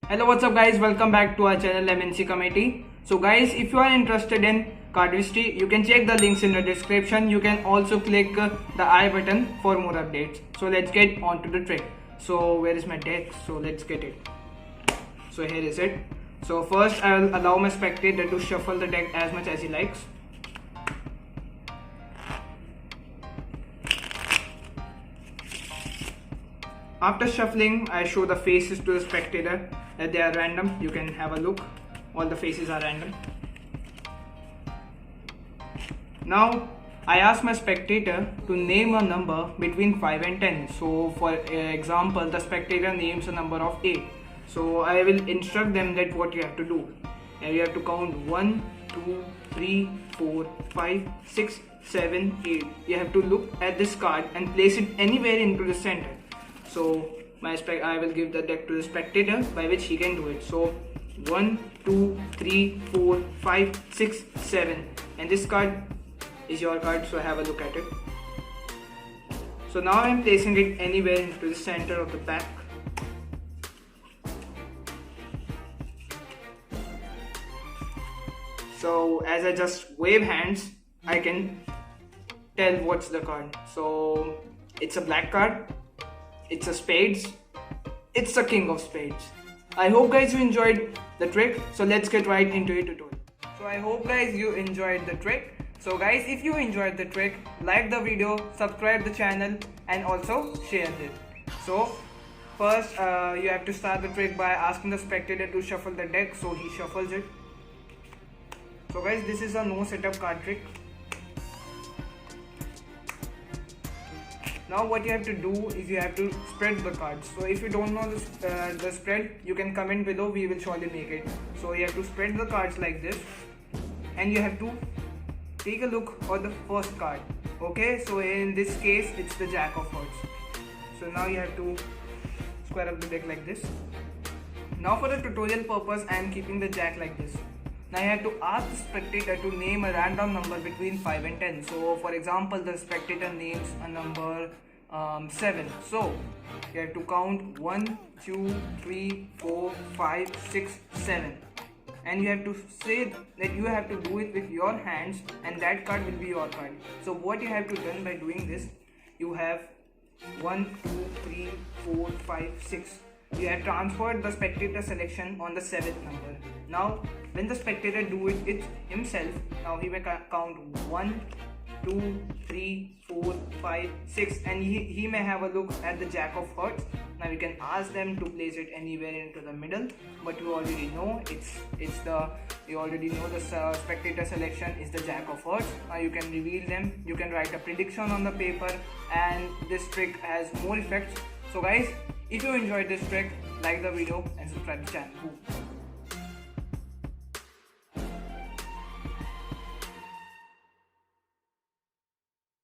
Hello, what's up guys, welcome back to our channel MNC Committee. So guys, if you are interested in cardistry, you can check the links in the description. You can also click the I button for more updates. So let's get on to the trick. So where is my deck? So let's get it. So here is it. So first I will allow my spectator to shuffle the deck as much as he likes. After shuffling, I show the faces to the spectator that they are random. You can have a look. All the faces are random. Now, I ask my spectator to name a number between 5 and 10. So, for example, the spectator names a number of 8. So, I will instruct them that what you have to do. And you have to count 1, 2, 3, 4, 5, 6, 7, 8. You have to look at this card and place it anywhere into the center. So I will give the deck to the spectator by which he can do it. So 1, 2, 3, 4, 5, 6, 7, and this card is your card, so have a look at it. So now I am placing it anywhere into the center of the pack. So as I just wave hands, I can tell what's the card. So it's a black card. It's a spades. It's a king of spades. I hope guys you enjoyed the trick. So let's get right into it tutorial. So I hope guys you enjoyed the trick. So guys, if you enjoyed the trick, like the video, subscribe the channel and also share it. So first you have to start the trick by asking the spectator to shuffle the deck. So he shuffles it. So guys, this is a no setup card trick. Now what you have to do is you have to spread the cards. So if you don't know the spread, you can comment below, we will surely make it. So you have to spread the cards like this and you have to take a look at the first card. Okay, so in this case it's the Jack of Hearts. So now you have to square up the deck like this. Now for the tutorial purpose I am keeping the Jack like this. Now you have to ask the spectator to name a random number between 5 and 10. So for example, the spectator names a number 7. So you have to count 1, 2, 3, 4, 5, 6, 7. And you have to say that you have to do it with your hands and that card will be your card. So what you have to do by doing this, you have 1, 2, 3, 4, 5, 6. You have transferred the spectator selection on the 7th number. Now when the spectator do it himself, now he may count 1, 2, 3, 4, 5, 6 and he may have a look at the Jack of Hearts. Now you can ask them to place it anywhere into the middle, but you already know the spectator selection is the Jack of Hearts. Now you can reveal them, you can write a prediction on the paper, and this trick has more effects. So guys, if you enjoyed this trick, like the video and subscribe to the channel.